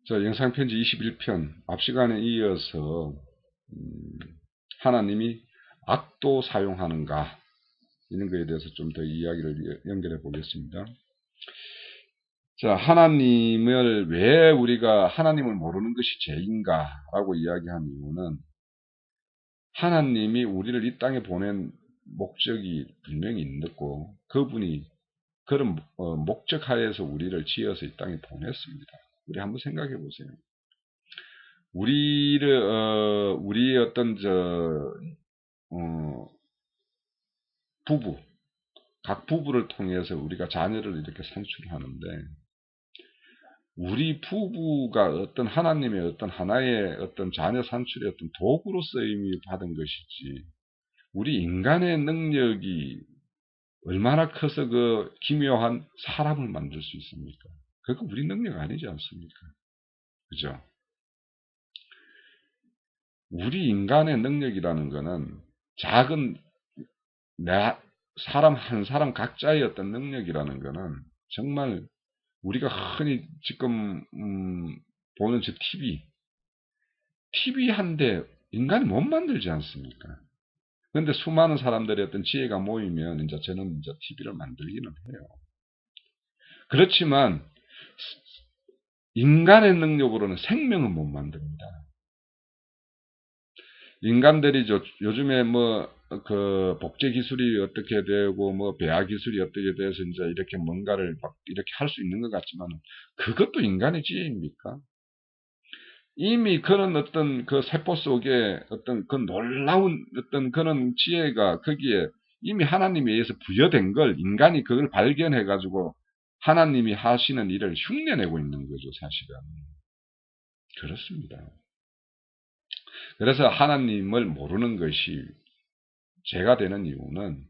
자, 영상편지 21편, 앞 시간에 이어서, 하나님이 악도 사용하는가, 이런 거에 대해서 좀 더 이야기를 연결해 보겠습니다. 자, 하나님을 왜 우리가 하나님을 모르는 것이 죄인가라고 이야기한 이유는 하나님이 우리를 이 땅에 보낸 목적이 분명히 있고 그분이 그런 목적 하에서 우리를 지어서 이 땅에 보냈습니다. 우리 한번 생각해 보세요. 우리의 어떤 각 부부를 통해서 우리가 자녀를 이렇게 산출하는데, 우리 부부가 어떤 하나님의 어떤 하나의 어떤 자녀 산출의 어떤 도구로 쓰임이 받은 것이지, 우리 인간의 능력이 얼마나 커서 그 기묘한 사람을 만들 수 있습니까? 그거 우리 능력 아니지 않습니까? 그죠? 우리 인간의 능력이라는 거는 작은 사람 한 사람 각자의 어떤 능력이라는 거는 정말 우리가 흔히 지금 보는 저 TV 한 대 인간이 못 만들지 않습니까? 그런데 수많은 사람들의 어떤 지혜가 모이면 이제 저는 이제 TV를 만들기는 해요. 그렇지만 인간의 능력으로는 생명은 못 만듭니다. 인간들이 요즘에 그 복제 기술이 어떻게 되고 배아 기술이 어떻게 돼서 이제 이렇게 뭔가를 막 이렇게 할 수 있는 것 같지만 그것도 인간의 지혜입니까? 이미 그런 어떤 그 세포 속에 어떤 그 놀라운 어떤 그런 지혜가 거기에 이미 하나님에 의해서 부여된 걸 인간이 그걸 발견해 가지고 하나님이 하시는 일을 흉내내고 있는 거죠, 사실은. 그렇습니다. 그래서 하나님을 모르는 것이 죄가 되는 이유는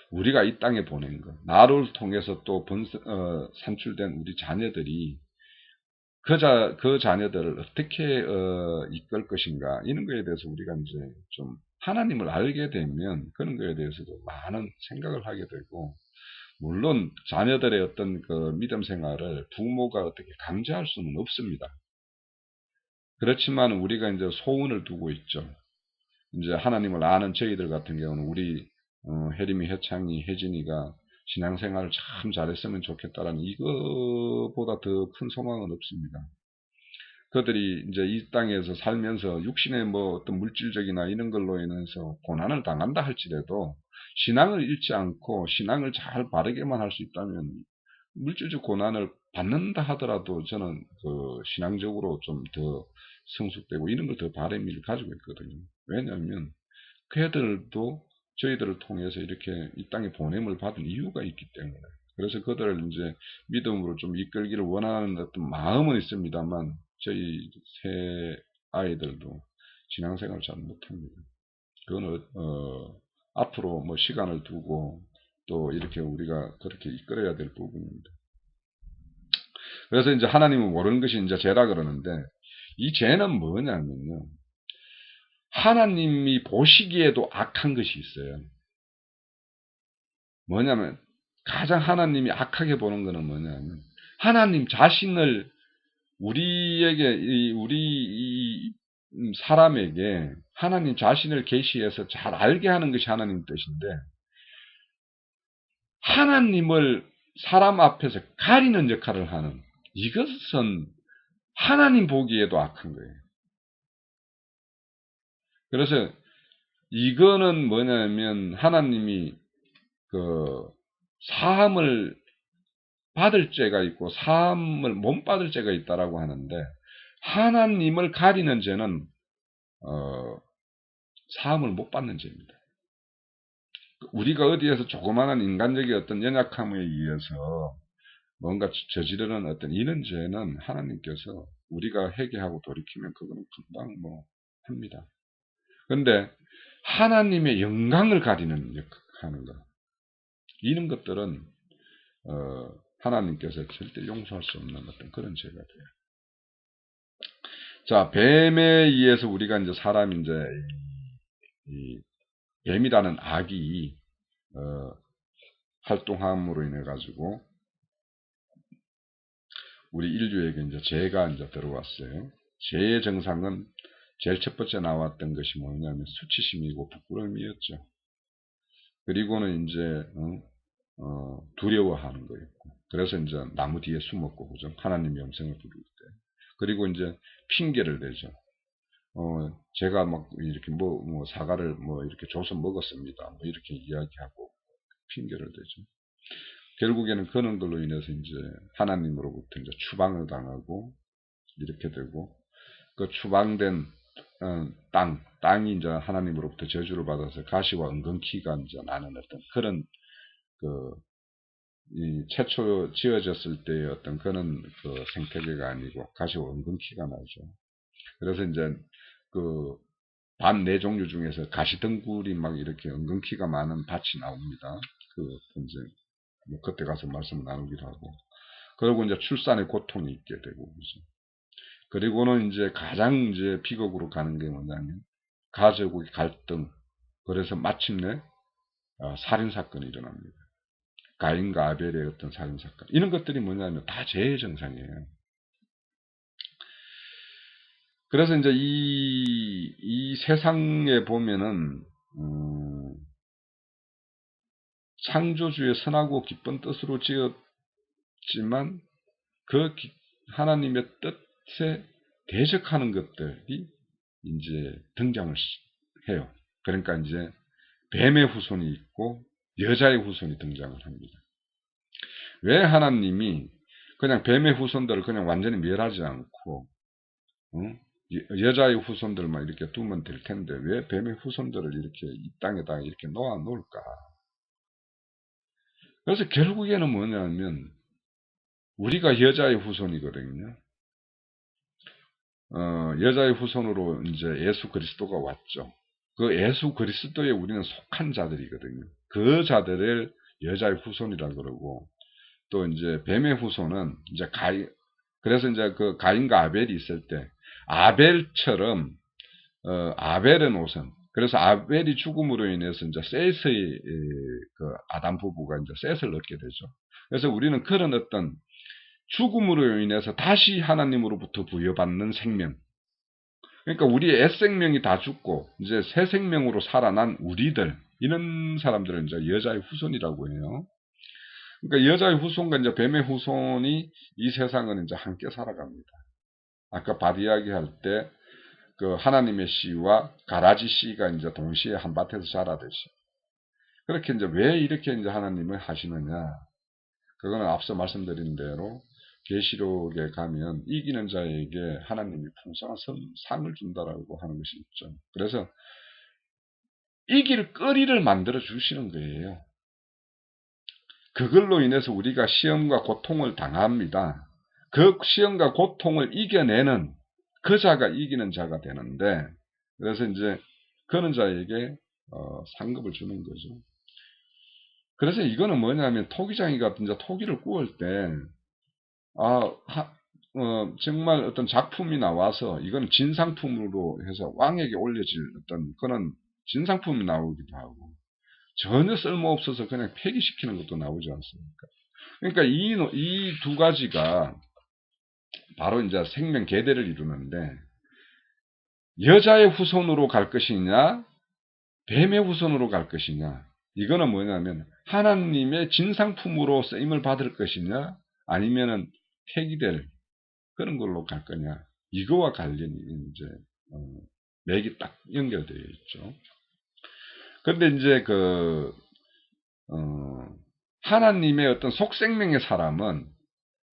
우리가 이 땅에 보낸 것, 나를 통해서 또 산출된 우리 자녀들이 그 자녀들을 어떻게 이끌 것인가, 이런 거에 대해서 우리가 이제 좀 하나님을 알게 되면 그런 거에 대해서도 많은 생각을 하게 되고, 물론 자녀들의 어떤 그 믿음 생활을 부모가 어떻게 강제할 수는 없습니다. 그렇지만 우리가 이제 소원을 두고 있죠. 이제 하나님을 아는 저희들 같은 경우는 우리 혜림이, 혜창이, 혜진이가 신앙생활을 참 잘했으면 좋겠다라는 이거보다 더 큰 소망은 없습니다. 그들이 이제 이 땅에서 살면서 육신의 어떤 물질적이나 이런 걸로 인해서 고난을 당한다 할지라도 신앙을 잃지 않고 신앙을 잘 바르게만 할 수 있다면 물질적 고난을 받는다 하더라도 저는 그 신앙적으로 좀 더 성숙되고 이런 걸 더 바람을 가지고 있거든요. 왜냐하면 그들도 저희들을 통해서 이렇게 이 땅에 보냄을 받은 이유가 있기 때문에. 그래서 그들을 이제 믿음으로 좀 이끌기를 원하는 어떤 마음은 있습니다만 저희 새 아이들도 신앙생활을 잘 못합니다. 그거는 앞으로 시간을 두고 또 이렇게 우리가 그렇게 이끌어야 될 부분입니다. 그래서 이제 하나님을 모르는 것이 이제 죄라 그러는데, 이 죄는 뭐냐면요, 하나님이 보시기에도 악한 것이 있어요. 뭐냐면 가장 하나님이 악하게 보는 것은 뭐냐면 하나님 자신을 우리 사람에게 하나님 자신을 계시해서 잘 알게 하는 것이 하나님 뜻인데, 하나님을 사람 앞에서 가리는 역할을 하는 이것은 하나님 보기에도 악한 거예요. 그래서 이거는 뭐냐면 하나님이 그 사함을 받을 죄가 있고 사함을 못 받을 죄가 있다라고 하는데, 하나님을 가리는 죄는 사함을 못 받는 죄입니다. 우리가 어디에서 조그마한 인간적인 어떤 연약함에 의해서 뭔가 저지르는 어떤 이런 죄는 하나님께서 우리가 회개하고 돌이키면 그거는 금방 합니다. 그런데 하나님의 영광을 가리는 하는 것, 이런 것들은 하나님께서 절대 용서할 수 없는 어떤 그런 죄가 돼요. 자, 뱀에 의해서 우리가 이제 사람이 이제 이 뱀이라는 악이 활동함으로 인해 가지고 우리 인류에게 이제 죄가 이제 들어왔어요. 죄의 정상은 제일 첫 번째 나왔던 것이 뭐냐면 수치심이고 부끄러움이었죠. 그리고는 이제 두려워하는 거였고, 그래서 이제 나무 뒤에 숨었고, 그죠? 하나님의 음성을 부를 때. 그리고 이제 핑계를 대죠. 제가 막 이렇게 사과를 이렇게 줘서 먹었습니다. 이렇게 이야기하고 핑계를 대죠. 결국에는 그런 걸로 인해서 이제 하나님으로부터 이제 추방을 당하고 이렇게 되고, 그 추방된 땅이 이제 하나님으로부터 저주를 받아서 가시와 은근키가 이제 나는 어떤 그런 이 최초 지어졌을 때의 어떤 그런 그 생태계가 아니고 가시와 은근키가 나죠. 그래서 이제 그 밭 네 종류 중에서 가시덩굴이 막 이렇게 은근키가 많은 밭이 나옵니다. 이제 그때 가서 말씀 나누기도 하고. 그리고 이제 출산의 고통이 있게 되고, 그죠. 그리고는 이제 가장 이제 비극으로 가는 게 뭐냐면 가족의 갈등. 그래서 마침내 살인 사건이 일어납니다. 가인과 아벨의 어떤 살인 사건. 이런 것들이 뭐냐면 다 죄의 정상이에요. 그래서 이제 이 세상에 보면은 창조주의 선하고 기쁜 뜻으로 지었지만 그 하나님의 뜻에 대적하는 것들이 이제 등장을 해요. 그러니까 이제 뱀의 후손이 있고 여자의 후손이 등장을 합니다. 왜 하나님이 그냥 뱀의 후손들을 그냥 완전히 멸하지 않고 여자의 후손들만 이렇게 두면 될 텐데 왜 뱀의 후손들을 이렇게 이 땅에다가 이렇게 놓아 놓을까? 그래서 결국에는 뭐냐면 우리가 여자의 후손이거든요. 여자의 후손으로 이제 예수 그리스도가 왔죠. 그 예수 그리스도에 우리는 속한 자들이거든요. 그 자들을 여자의 후손이라 그러고, 또 이제 뱀의 후손은 이제 그래서 이제 그 가인과 아벨이 있을 때 아벨처럼 아벨은 우선, 그래서 아벨이 죽음으로 인해서 이제 셋의 그 아담 부부가 이제 셋을 얻게 되죠. 그래서 우리는 그런 어떤 죽음으로 인해서 다시 하나님으로부터 부여받는 생명. 그러니까 우리의 옛생명이 다 죽고 이제 새 생명으로 살아난 우리들, 이런 사람들은 이제 여자의 후손이라고 해요. 그러니까 여자의 후손과 이제 뱀의 후손이 이 세상은 이제 함께 살아갑니다. 아까 밭 이야기할 때 그 하나님의 씨와 가라지 씨가 이제 동시에 한 밭에서 자라듯이. 그렇게 이제 왜 이렇게 이제 하나님을 하시느냐? 그거는 앞서 말씀드린 대로 계시록에 가면 이기는 자에게 하나님이 풍성한 상을 준다라고 하는 것이 있죠. 그래서 이길 거리를 만들어 주시는 거예요. 그걸로 인해서 우리가 시험과 고통을 당합니다. 그 시험과 고통을 이겨내는 그 자가 이기는 자가 되는데, 그래서 이제 그런 자에게 상급을 주는 거죠. 그래서 이거는 뭐냐면 토기장이가 이제 토기를 구울 때 정말 어떤 작품이 나와서 이건 진상품으로 해서 왕에게 올려질 어떤 그런 진상품이 나오기도 하고, 전혀 쓸모없어서 그냥 폐기시키는 것도 나오지 않습니까? 그러니까 이 두 가지가 바로 이제 생명 계대를 이루는데, 여자의 후손으로 갈 것이냐, 뱀의 후손으로 갈 것이냐, 이거는 뭐냐면 하나님의 진상품으로 쓰임을 받을 것이냐, 아니면은 폐기될 그런 걸로 갈 거냐, 이거와 관련이 이제 맥이 딱 연결되어 있죠. 그런데 이제 하나님의 어떤 속생명의 사람은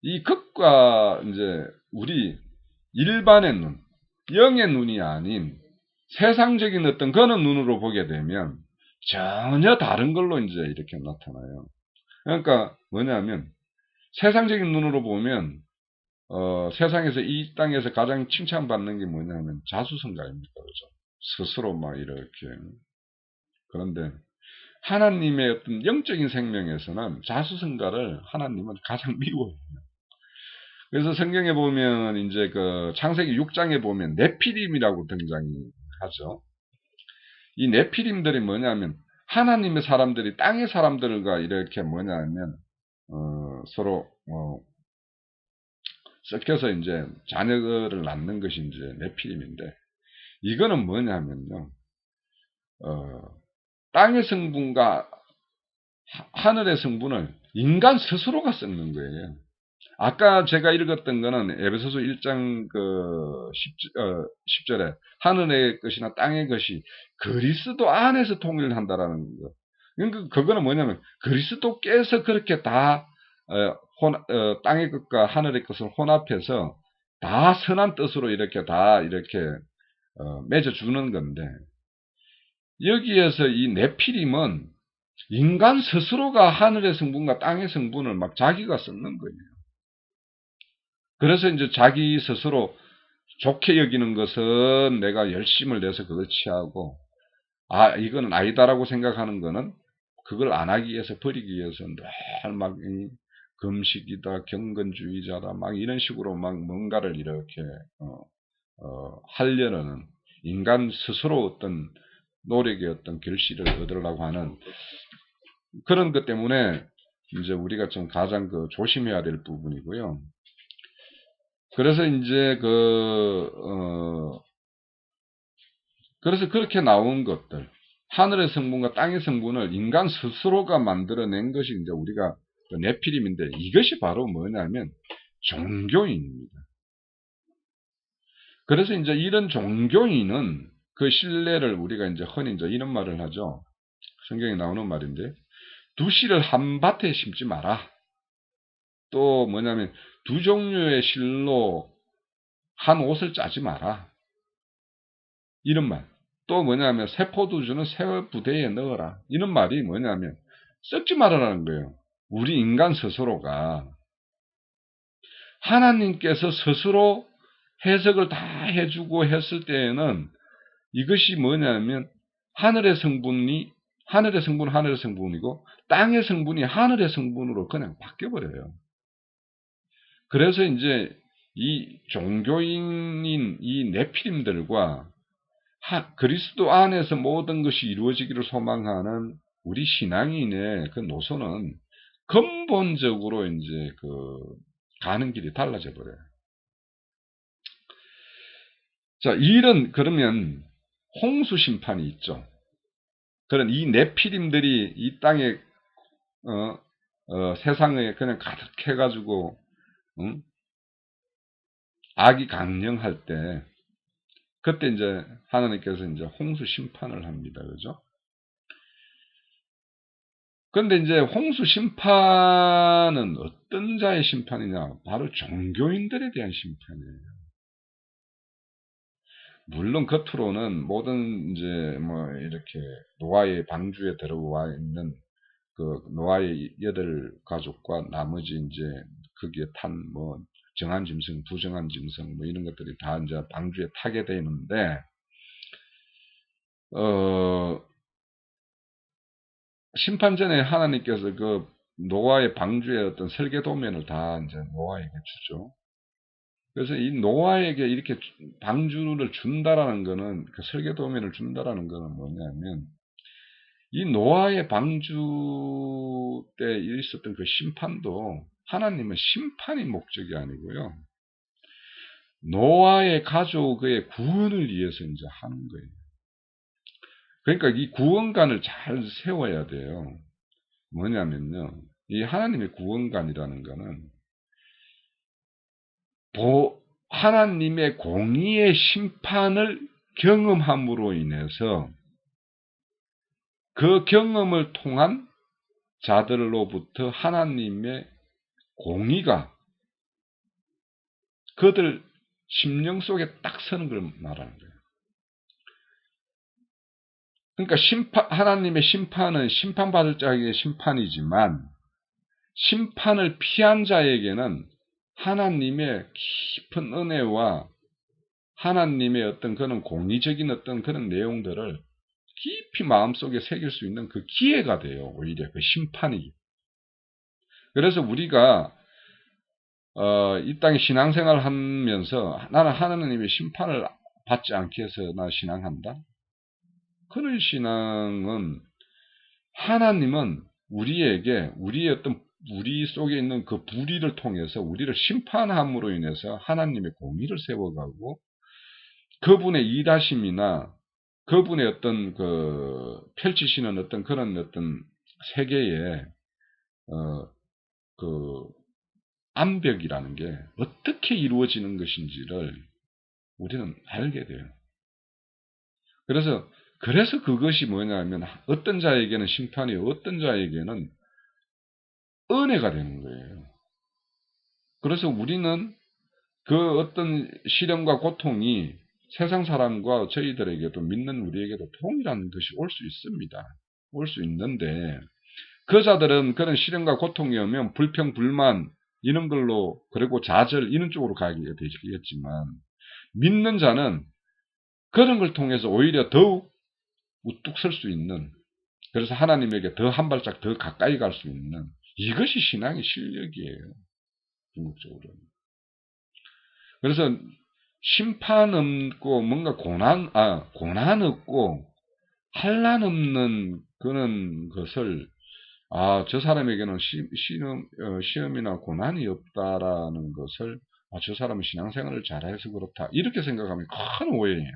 이 극과 이제 우리 일반의 눈, 영의 눈이 아닌 세상적인 어떤 그런 눈으로 보게 되면 전혀 다른 걸로 이제 이렇게 나타나요. 그러니까 뭐냐면 세상적인 눈으로 보면 세상에서 이 땅에서 가장 칭찬받는 게 뭐냐면 자수성가입니다. 그렇죠? 스스로 막 이렇게. 그런데 하나님의 어떤 영적인 생명에서는 자수성가를 하나님은 가장 미워해요. 그래서 성경에 보면 이제 그 창세기 6장에 보면 네피림이라고 등장하죠. 이 네피림들이 뭐냐면 하나님의 사람들이 땅의 사람들과 이렇게 뭐냐면 서로 섞여서 이제 자녀를 낳는 것이 이제 네피림인데, 이거는 뭐냐면요, 땅의 성분과 하늘의 성분을 인간 스스로가 섞는 거예요. 아까 제가 읽었던 거는 에베소서 1장 10절에 하늘의 것이나 땅의 것이 그리스도 안에서 통일을 한다라는 거. 그러니까 그거는 뭐냐면 그리스도께서 그렇게 다 땅의 것과 하늘의 것을 혼합해서 다 선한 뜻으로 이렇게 다 이렇게 맺어주는 건데, 여기에서 이 네피림은 인간 스스로가 하늘의 성분과 땅의 성분을 막 자기가 섞는 거예요. 그래서 이제 자기 스스로 좋게 여기는 것은 내가 열심을 내서 그걸 취하고, 이거는 아니다라고 생각하는 거는 그걸 안 하기 위해서, 버리기 위해서 늘 막 금식이다, 경건주의자다, 막 이런 식으로 막 뭔가를 이렇게 하려는 인간 스스로 어떤 노력의 어떤 결실을 얻으려고 하는 그런 것 때문에 이제 우리가 좀 가장 조심해야 될 부분이고요. 그래서 이제 그래서 그렇게 나온 것들, 하늘의 성분과 땅의 성분을 인간 스스로가 만들어낸 것이 이제 우리가 네피림인데, 이것이 바로 뭐냐면 종교인입니다. 그래서 이제 이런 종교인은 그 신뢰를 우리가 이제 흔히 이제 이런 말을 하죠. 성경에 나오는 말인데, 두 씨를 한 밭에 심지 마라. 또 뭐냐면 두 종류의 실로 한 옷을 짜지 마라. 이런 말. 또 뭐냐면 새 포도주는 새 부대에 넣어라. 이런 말이 뭐냐면 썩지 말아라는 거예요. 우리 인간 스스로가 하나님께서 스스로 해석을 다 해주고 했을 때에는 이것이 뭐냐면 하늘의 성분은 하늘의 성분이고 땅의 성분이 하늘의 성분으로 그냥 바뀌어버려요. 그래서 이제 이 종교인인 이 네피림들과 그리스도 안에서 모든 것이 이루어지기를 소망하는 우리 신앙인의 그 노선은 근본적으로 이제 가는 길이 달라져 버려요. 자, 그러면 홍수 심판이 있죠. 그런 이 네피림들이 이 땅에 세상에 그냥 가득해가지고 악이 강령할 때, 그때 이제 하나님께서 이제 홍수 심판을 합니다. 그죠? 그런데 이제 홍수 심판은 어떤 자의 심판이냐? 바로 종교인들에 대한 심판이에요. 물론 겉으로는 모든 이제 뭐 이렇게 노아의 방주에 들어와 있는 그 노아의 8가족과 나머지 이제 거기에 탄 뭐 정한 짐승, 부정한 짐승 뭐 이런 것들이 다 이제 방주에 타게 되는데, 심판 전에 하나님께서 그 노아의 방주의 어떤 설계 도면을 다 이제 노아에게 주죠. 그래서 이 노아에게 이렇게 방주를 준다라는 거는, 그 설계 도면을 준다라는 거는 뭐냐면, 이 노아의 방주 때 있었던 그 심판도 하나님은 심판이 목적이 아니고요, 노아의 가족의 구원을 위해서 이제 하는 거예요. 그러니까 이 구원관을 잘 세워야 돼요. 뭐냐면요, 이 하나님의 구원관이라는 거는 하나님의 공의의 심판을 경험함으로 인해서 그 경험을 통한 자들로부터 하나님의 공의가 그들 심령 속에 딱 서는 걸 말하는 거예요. 그러니까 하나님의 심판은 심판받을 자에게 심판이지만, 심판을 피한 자에게는 하나님의 깊은 은혜와 하나님의 어떤 그런 공의적인 어떤 그런 내용들을 깊이 마음속에 새길 수 있는 그 기회가 돼요. 오히려 그 심판이. 그래서 우리가 이 땅에 신앙생활을 하면서 나는 하나님의 심판을 받지 않기 위해서 나 신앙한다. 그런 신앙은, 하나님은 우리에게 우리의 어떤 우리 속에 있는 그 불의를 통해서 우리를 심판함으로 인해서 하나님의 공의를 세워가고 그분의 일하심이나 그분의 어떤 펼치시는 어떤 그런 어떤 세계에 그 암벽이라는 게 어떻게 이루어지는 것인지를 우리는 알게 돼요. 그래서 그것이 뭐냐면 어떤 자에게는 심판이 어떤 자에게는 은혜가 되는 거예요. 그래서 우리는 그 어떤 시련과 고통이 세상 사람과 저희들에게도 믿는 우리에게도 통일한 것이 올 수 있습니다. 올 수 있는데 그 자들은 그런 시련과 고통이 오면 불평, 불만 이런 걸로 그리고 좌절 이런 쪽으로 가게 되시겠지만 믿는 자는 그런 걸 통해서 오히려 더욱 우뚝 설 수 있는 그래서 하나님에게 더 한 발짝 더 가까이 갈 수 있는 이것이 신앙의 실력이에요. 궁극적으로. 그래서 심판 없고 뭔가 고난 없고 환난 없는 그런 것을 저 사람에게는 시험이나 고난이 없다라는 것을 저 사람은 신앙생활을 잘해서 그렇다 이렇게 생각하면 큰 오해예요.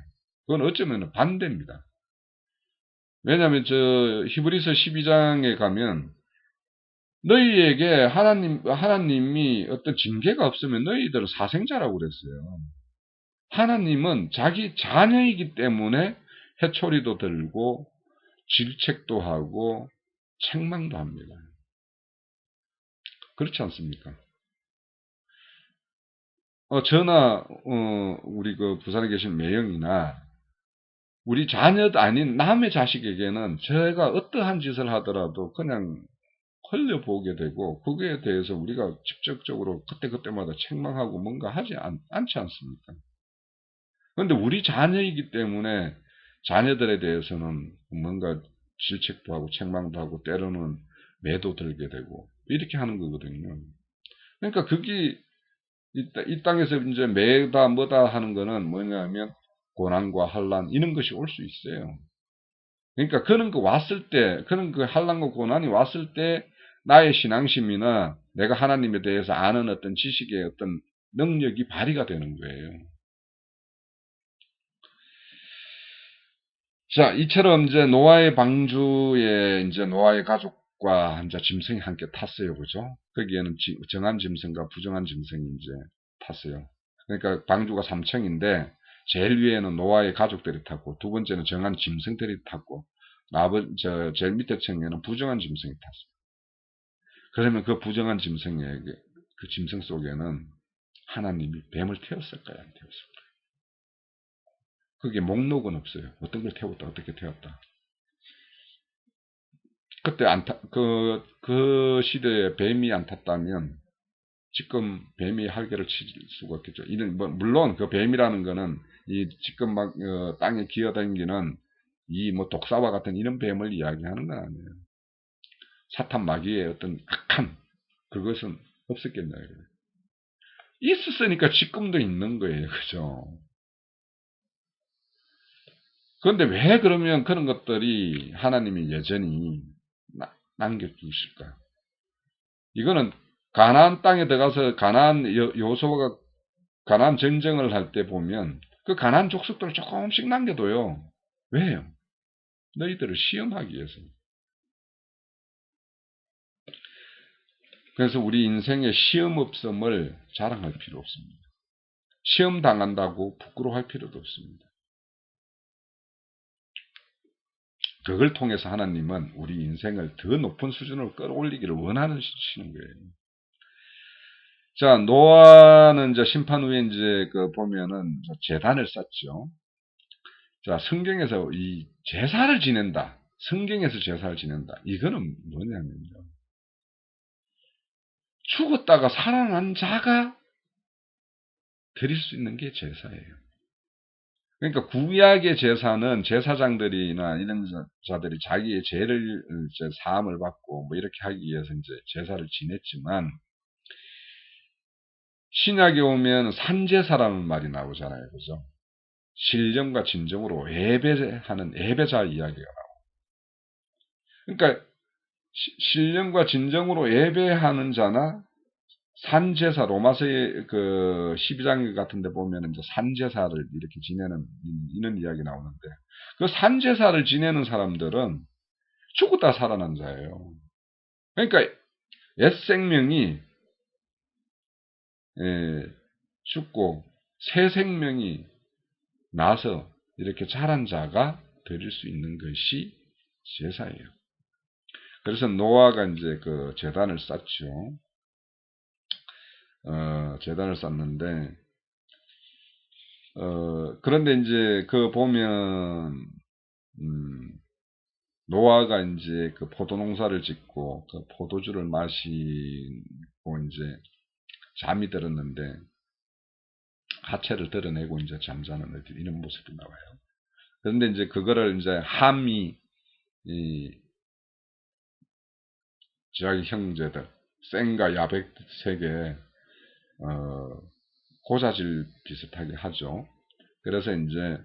그건 어쩌면 반대입니다. 왜냐하면 히브리서 12장에 가면 너희에게 하나님이 어떤 징계가 없으면 너희들은 사생자라고 그랬어요. 하나님은 자기 자녀이기 때문에 해초리도 들고 질책도 하고 책망도 합니다. 그렇지 않습니까? 저나 우리 그 부산에 계신 매형이나 우리 자녀도 아닌 남의 자식에게는 제가 어떠한 짓을 하더라도 그냥 흘려보게 되고 거기에 대해서 우리가 직접적으로 그때그때마다 책망하고 뭔가 하지 않지 않습니까? 그런데 우리 자녀이기 때문에 자녀들에 대해서는 뭔가 질책도 하고 책망도 하고 때로는 매도 들게 되고 이렇게 하는 거거든요. 그러니까 그게 이 땅에서 이제 매다 뭐다 하는 거는 뭐냐면 고난과 환난 이런 것이 올 수 있어요. 그러니까 그런 거 왔을 때 그런 그 환난과 고난이 왔을 때 나의 신앙심이나 내가 하나님에 대해서 아는 어떤 지식의 어떤 능력이 발휘가 되는 거예요. 자, 이처럼 이제 노아의 방주에 이제 노아의 가족과 이제 짐승이 함께 탔어요. 그죠? 거기에는 정한 짐승과 부정한 짐승이 이제 탔어요. 그러니까 방주가 3층인데 제일 위에는 노아의 가족들이 탔고 두 번째는 정한 짐승들이 탔고 제일 밑에 층에는 부정한 짐승이 탔어요. 그러면 그 부정한 짐승에게 그 짐승 속에는 하나님이 뱀을 태웠을까요? 안 태웠을까요? 그게 목록은 없어요. 어떤 걸 태웠다, 어떻게 태웠다. 그때 그 시대에 뱀이 안 탔다면 지금 뱀이 할개를 칠 수가 없겠죠. 물론 그 뱀이라는 거는 지금 막 땅에 기어다니는 독사와 같은 이런 뱀을 이야기하는 건 아니에요. 사탄 마귀의 어떤 악한 그것은 없었겠나요? 있었으니까 지금도 있는 거예요. 그죠? 그런데 왜 그러면 그런 것들이 하나님이 여전히 남겨주실까? 이거는 가나안 땅에 들어가서 여호수아가 가나안 전쟁을 할 때 보면 그 가나안 족속들을 조금씩 남겨둬요. 왜요? 너희들을 시험하기 위해서. 그래서 우리 인생의 시험 없음을 자랑할 필요 없습니다. 시험 당한다고 부끄러워할 필요도 없습니다. 그걸 통해서 하나님은 우리 인생을 더 높은 수준으로 끌어올리기를 원하시는 거예요. 자, 노아는 이제 심판 후에 이제 보면은 제단을 쌓죠. 자, 성경에서 이 제사를 지낸다. 성경에서 제사를 지낸다. 이거는 뭐냐면요. 죽었다가 살아난 자가 드릴 수 있는 게 제사예요. 그러니까 구약의 제사는 제사장들이나 이런 자들이 자기의 죄를 이제 사함을 받고 뭐 이렇게 하기 위해서 이제 제사를 지냈지만 신약에 오면 산제사라는 말이 나오잖아요. 그죠? 신령과 진정으로 예배하는 예배자 이야기가 나와요. 그러니까 신령과 진정으로 예배하는 자나 산제사, 로마서의 그 12장 같은 데 보면 이제 산제사를 이렇게 지내는 이런 이야기 나오는데, 그 산제사를 지내는 사람들은 죽었다 살아난 자예요. 그러니까 옛 생명이 죽고 새 생명이 나서 이렇게 자란 자가 드릴 수 있는 것이 제사예요. 그래서 노아가 이제 그 제단을 쌓죠. 제단을 쌓는데, 그런데 이제 그 보면, 노아가 이제 그 포도 농사를 짓고 그 포도주를 마시고 이제 잠이 들었는데, 하체를 드러내고 이제 잠자는 이런 모습이 나와요. 그런데 이제 그거를 이제 함이, 자기 형제들, 셈과 야벳에게, 고자질 비슷하게 하죠. 그래서 이제,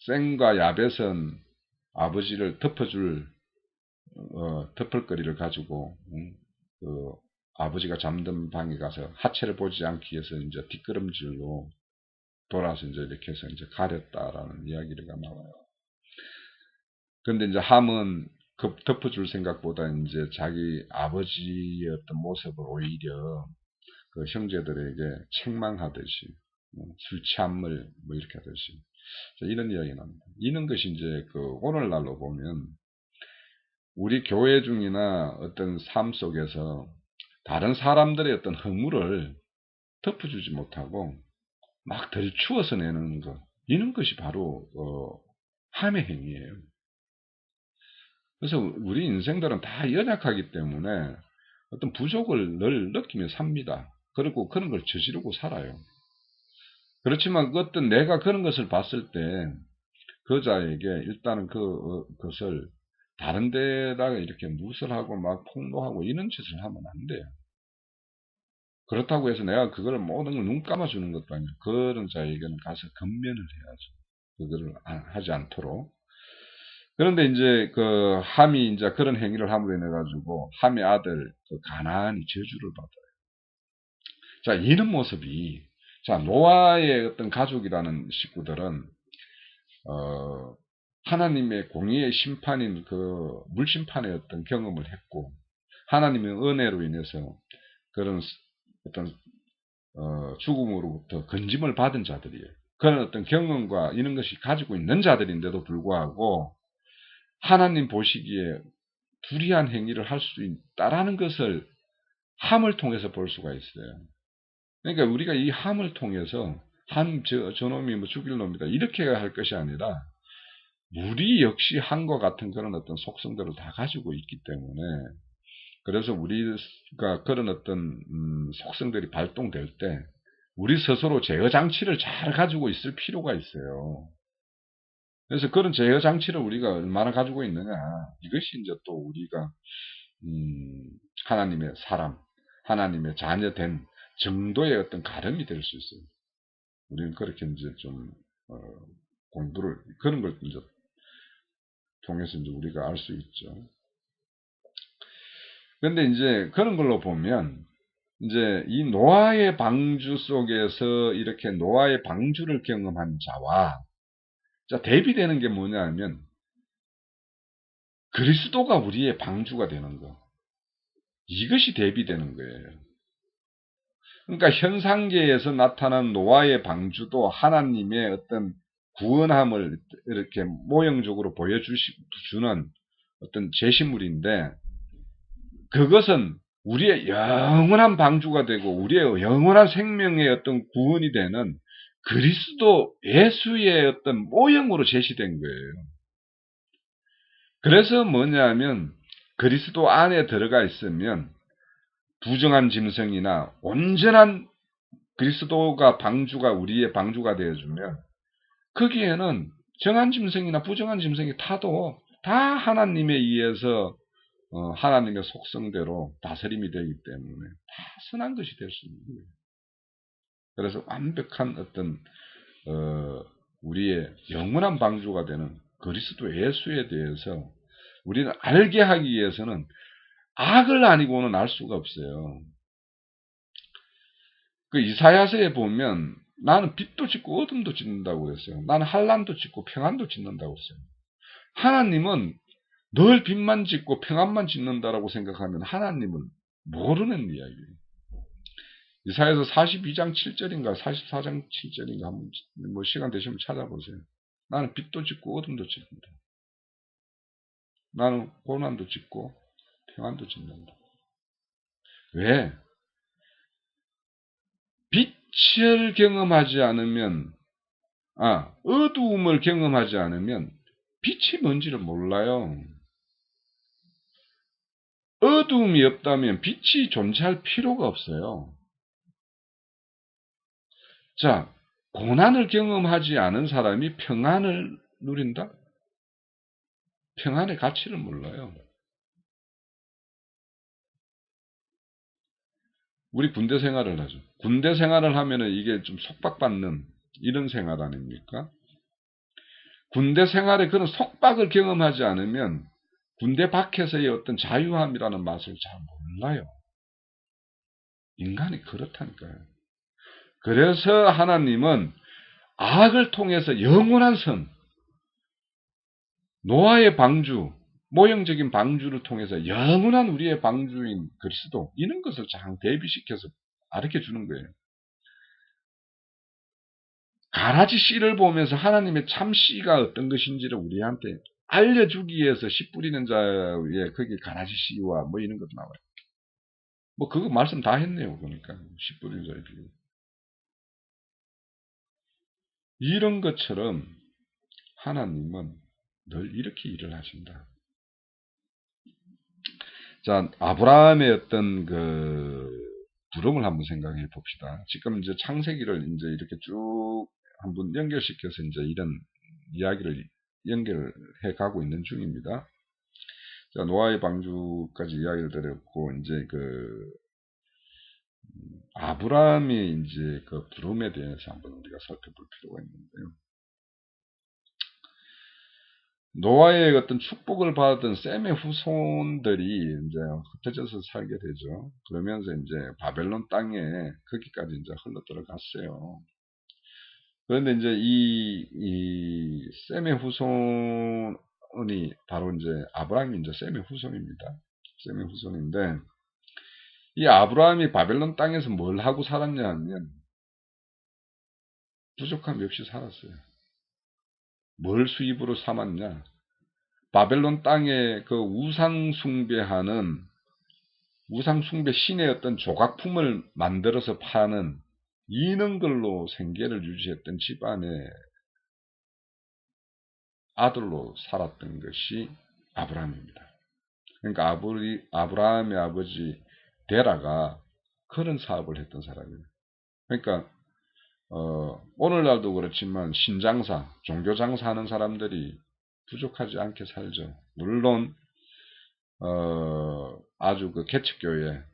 셈과 야벳은 아버지를 덮어줄, 덮을거리를 가지고, 그, 아버지가 잠든 방에 가서 하체를 보지 않기 위해서 이제 뒷걸음질로 돌아서 이제 이렇게 해서 이제 가렸다라는 이야기가 나와요. 근데 이제 함은 그 덮어줄 생각보다 이제 자기 아버지의 어떤 모습을 오히려 그 형제들에게 책망하듯이, 술 취함을 뭐 이렇게 하듯이 이런 이야기 납니다. 이런 것이 이제 그 오늘날로 보면 우리 교회 중이나 어떤 삶 속에서 다른 사람들의 어떤 허물을 덮어주지 못하고 막 들추어서 내는 것, 이런 것이 바로 함의 행위예요. 그래서 우리 인생들은 다 연약하기 때문에 어떤 부족을 늘 느끼며 삽니다. 그리고 그런 걸 저지르고 살아요. 그렇지만 어떤 내가 그런 것을 봤을 때 그 자에게 일단은 그것을 다른 데다가 이렇게 누설하고 막 폭로하고 이런 짓을 하면 안 돼요. 그렇다고 해서 내가 그걸 모든 걸 눈 감아주는 것도 아니에요. 그런 자에게는 가서 건면을 해야죠. 그거를 하지 않도록. 그런데 이제 그 함이 이제 그런 행위를 함으로 인해 가지고 함의 아들 그 가나안이 저주를 받아요. 자, 이런 모습이, 자, 노아의 어떤 가족이라는 식구들은 하나님의 공의의 심판인 그 물심판의 어떤 경험을 했고, 하나님의 은혜로 인해서 그런 어떤 죽음으로부터 건짐을 받은 자들이에요. 그런 어떤 경험과 이런 것이 가지고 있는 자들인데도 불구하고 하나님 보시기에 불의한 행위를 할 수 있다라는 것을 함을 통해서 볼 수가 있어요. 그러니까 우리가 이 함을 통해서 저놈이 뭐 죽일 놈이다 이렇게 할 것이 아니라 우리 역시 함과 같은 그런 어떤 속성들을 다 가지고 있기 때문에, 그래서 우리가 그런 어떤 속성들이 발동될 때 우리 스스로 제어 장치를 잘 가지고 있을 필요가 있어요. 그래서 그런 제어 장치를 우리가 얼마나 가지고 있느냐, 이것이 이제 또 우리가 하나님의 사람, 하나님의 자녀된 정도의 어떤 가름이 될 수 있어요. 우리는 그렇게 이제 좀 공부를 그런 걸 이제 통해서 이제 우리가 알 수 있죠. 근데 이제 그런 걸로 보면 이제 이 노아의 방주 속에서 이렇게 노아의 방주를 경험한 자와 자 대비되는 게 뭐냐면 그리스도가 우리의 방주가 되는 거. 이것이 대비되는 거예요. 그러니까 현상계에서 나타난 노아의 방주도 하나님의 어떤 구원함을 이렇게 모형적으로 보여주는 어떤 제시물인데, 그것은 우리의 영원한 방주가 되고 우리의 영원한 생명의 어떤 구원이 되는 그리스도 예수의 어떤 모형으로 제시된 거예요. 그래서 뭐냐면 그리스도 안에 들어가 있으면 부정한 짐승이나 온전한 그리스도가 방주가 우리의 방주가 되어주면 거기에는 정한 짐승이나 부정한 짐승이 타도 다 하나님에 의해서 하나님의 속성대로 다스림이 되기 때문에 다 선한 것이 될 수 있는 거예요. 그래서 완벽한 어떤 우리의 영원한 방주가 되는 그리스도 예수에 대해서 우리는 알게 하기 위해서는 악을 아니고는 알 수가 없어요. 그 이사야서에 보면 나는 빛도 짓고 어둠도 짓는다고 했어요. 나는 환난도 짓고 평안도 짓는다고 했어요. 하나님은 늘 빛만 짓고 평안만 짓는다라고 생각하면 하나님은 모르는 이야기예요. 이사야서 42장 7절인가 44장 7절인가 한번 뭐 시간 되시면 찾아보세요. 나는 빛도 짓고 어둠도 짓는다. 나는 고난도 짓고 평안도 짓는다. 왜? 빛을 경험하지 않으면, 어두움을 경험하지 않으면 빛이 뭔지를 몰라요. 어두움이 없다면 빛이 존재할 필요가 없어요. 자, 고난을 경험하지 않은 사람이 평안을 누린다? 평안의 가치를 몰라요. 우리 군대 생활을 하죠. 군대 생활을 하면은 이게 좀 속박받는 이런 생활 아닙니까? 군대 생활에 그런 속박을 경험하지 않으면 군대 밖에서의 어떤 자유함이라는 맛을 잘 몰라요. 인간이 그렇다니까요. 그래서 하나님은 악을 통해서 영원한 선, 노아의 방주, 모형적인 방주를 통해서 영원한 우리의 방주인 그리스도, 이런 것을 잘 대비시켜서 가르쳐 주는 거예요. 가라지 씨를 보면서 하나님의 참 씨가 어떤 것인지를 우리한테 알려주기 위해서 씨 뿌리는 자의 거기 가라지 씨와 뭐 이런 것도 나와요. 뭐 그거 말씀 다 했네요. 보니까 씨 뿌리는 자의 비유. 이런 것처럼 하나님은 늘 이렇게 일을 하신다. 자, 아브라함의 어떤 그 부름을 한번 생각해 봅시다. 지금 이제 창세기를 이제 이렇게 쭉 한번 연결시켜서 이제 이런 이야기를 연결해 가고 있는 중입니다. 자, 노아의 방주까지 이야기를 드렸고, 이제 그 아브라함의 이제 그 부름에 대해서 한번 우리가 살펴볼 필요가 있는데요. 노아의 어떤 축복을 받은 셈의 후손들이 이제 흩어져서 살게 되죠. 그러면서 이제 바벨론 땅에 거기까지 이제 흘러 들어갔어요. 그런데 이제 이 셈의 후손이 바로 이제 아브라함이 이제 셈의 후손입니다. 셈의 후손인데 이 아브라함이 바벨론 땅에서 뭘 하고 살았냐 하면 부족함이 없이 살았어요. 뭘 수입으로 삼았냐? 바벨론 땅에 그 우상 숭배 신의 어떤 조각품을 만들어서 파는 이런 걸로 생계를 유지했던 집안의 아들로 살았던 것이 아브라함입니다. 그러니까 아브라함의 아버지 데라가 그런 사업을 했던 사람이에요. 그러니까 오늘날도 그렇지만 신장사, 종교장사 하는 사람들이 부족하지 않게 살죠. 물론 아주 그 개척교회,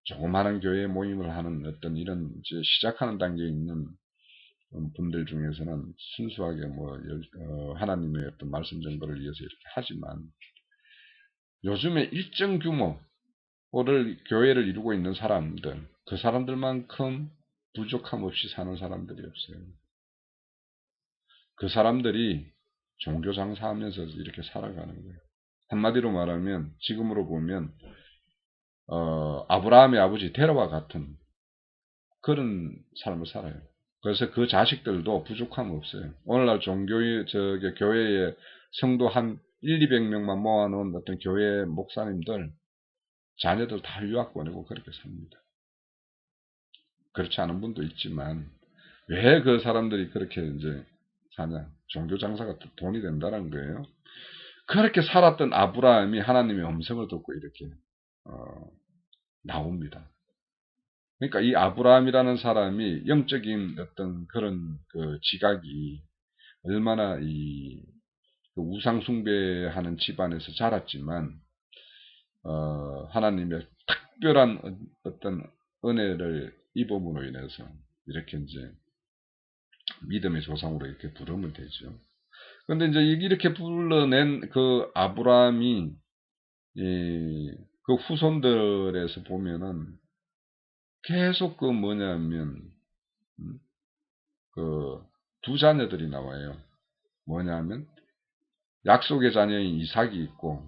조그마한 교회 모임을 하는 어떤 이런 이제 시작하는 단계에 있는 분들 중에서는 순수하게 하나님의 어떤 말씀 전도를 위해서 이렇게 하지만 요즘에 일정 규모를 교회를 이루고 있는 사람들, 그 사람들만큼 부족함 없이 사는 사람들이 없어요. 그 사람들이 종교 장사하면서 이렇게 살아가는 거예요. 한마디로 말하면 지금으로 보면 아브라함의 아버지 데라와 같은 그런 삶을 살아요. 그래서 그 자식들도 부족함 없어요. 오늘날 교회에 성도 한 200명만 모아놓은 어떤 교회 목사님들, 자녀들 다 유학 보내고 그렇게 삽니다. 그렇지 않은 분도 있지만, 왜 그 사람들이 그렇게 이제 사냐? 종교 장사가 돈이 된다는 거예요. 그렇게 살았던 아브라함이 하나님의 음성을 듣고 이렇게, 나옵니다. 그러니까 이 아브라함이라는 사람이 영적인 어떤 그런 그 지각이 얼마나 이 우상 숭배하는 집안에서 자랐지만 하나님의 특별한 어떤 은혜를 입음으로 인해서 이렇게 이제 믿음의 조상으로 이렇게 부르면 되죠. 근데 이제 이렇게 불러낸 그 아브라함이 그 후손들에서 보면은 계속 그 뭐냐면 음, 그두 자녀들이 나와요. 뭐냐면 약속의 자녀인 이삭이 있고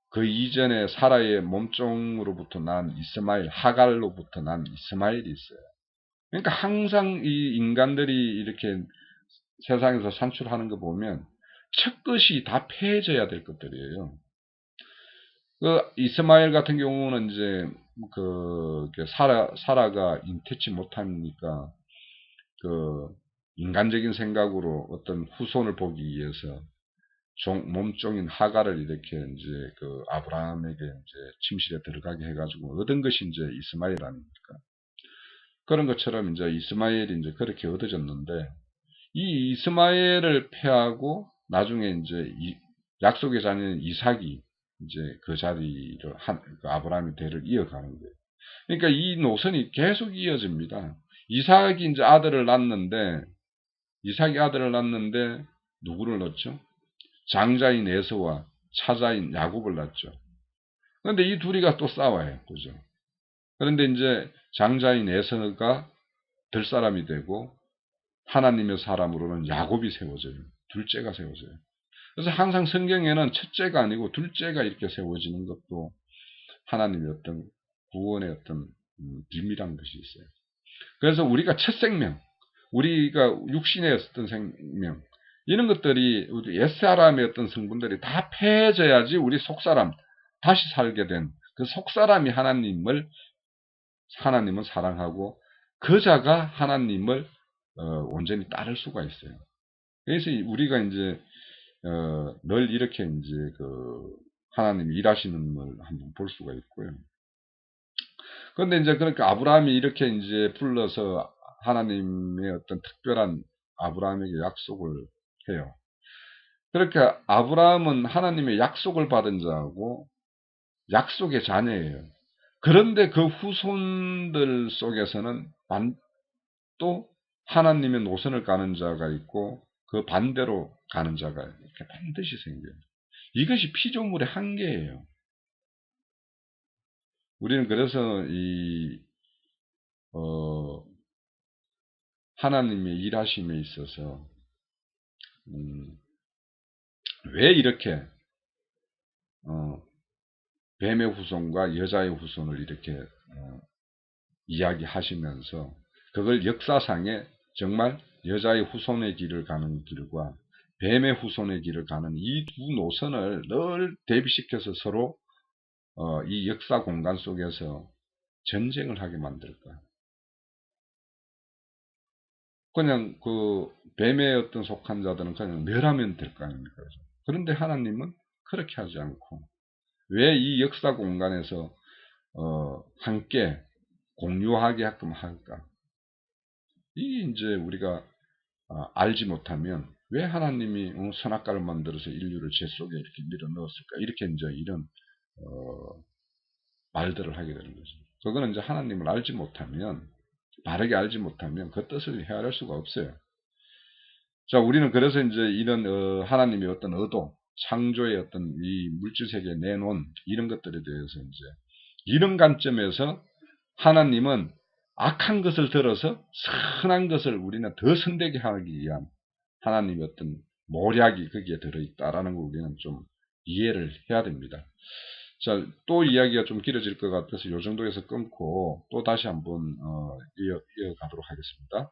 그 이전에 사라의 몸종으로부터 난 이스마엘, 하갈로부터 난 이스마엘이 있어요. 그러니까 항상 이 인간들이 이렇게 세상에서 산출하는 거 보면 첫 것이 다 폐해져야 될 것들이에요. 그 이스마엘 같은 경우는 이제 사라가 인태치 못하니까 그 인간적인 생각으로 어떤 후손을 보기 위해서 몸종인 하갈을 이렇게 이제 그 아브라함에게 이제 침실에 들어가게 해가지고 얻은 것이 이제 이스마엘 아닙니까? 그런 것처럼 이제 이스마엘이 이제 그렇게 얻어졌는데 이 이스마엘을 패하고 나중에 이제 약속의 자녀인 이삭이 이제 그 자리를 그 아브라함의 대를 이어가는 거예요. 그러니까 이 노선이 계속 이어집니다. 이삭이 아들을 낳는데 누구를 낳죠? 장자인 에서와 차자인 야곱을 낳죠. 그런데 이 둘이가 또 싸워요. 그죠? 그런데 이제 장자인 에서가 될 사람이 되고 하나님의 사람으로는 야곱이 세워져요. 둘째가 세워져요. 그래서 항상 성경에는 첫째가 아니고 둘째가 이렇게 세워지는 것도 하나님의 어떤 구원의 어떤 비밀한 것이 있어요. 그래서 우리가 첫 생명, 우리가 육신의 어떤 생명, 이런 것들이 우리 옛사람의 어떤 성분들이 다 패해져야지 우리 속사람, 다시 살게 된 그 속사람이 하나님은 사랑하고 그 자가 하나님을 온전히 따를 수가 있어요. 그래서 우리가 이제 늘 이렇게 이제 그 하나님이 일하시는 걸 한번 볼 수가 있고요. 그런데 이제 그러니까 아브라함이 이렇게 이제 불러서 하나님의 어떤 특별한 아브라함에게 약속을 해요. 그러니까 아브라함은 하나님의 약속을 받은 자하고 약속의 자녀예요. 그런데 그 후손들 속에서는 또 하나님의 노선을 가는 자가 있고 그 반대로 가는 자가 이렇게 반드시 생겨요. 이것이 피조물의 한계예요. 우리는 그래서 어, 하나님의 일하심에 있어서 음, 왜 이렇게 어, 뱀의 후손과 여자의 후손을 이렇게 이야기하시면서 그걸 역사상에 정말 여자의 후손의 길을 가는 길과 뱀의 후손의 길을 가는 이 두 노선을 늘 대비시켜서 서로 이 역사 공간 속에서 전쟁을 하게 만들까. 그냥 그 뱀의 어떤 속한 자들은 그냥 멸하면 될 거 아닙니까? 그런데 하나님은 그렇게 하지 않고 왜 이 역사 공간에서 함께 공유하게 하끔 할까? 이게 이제 우리가 알지 못하면 왜 하나님이 선악과를 만들어서 인류를 죄 속에 이렇게 밀어 넣었을까? 이렇게 이제 이런 말들을 하게 되는 거죠. 그거는 이제 하나님을 알지 못하면 바르게 알지 못하면 그 뜻을 헤아릴 수가 없어요. 자, 우리는 그래서 이제 이런 하나님의 어떤 의도, 창조의 어떤 이 물질 세계에 내놓은 이런 것들에 대해서 이제 이런 관점에서 하나님은 악한 것을 들어서 선한 것을 우리는 더 선되게 하기 위한 하나님의 어떤 모략이 거기에 들어있다라는 걸 우리는 좀 이해를 해야 됩니다. 자, 또 이야기가 좀 길어질 것 같아서 이 정도에서 끊고 또 다시 한번 이어가도록 하겠습니다.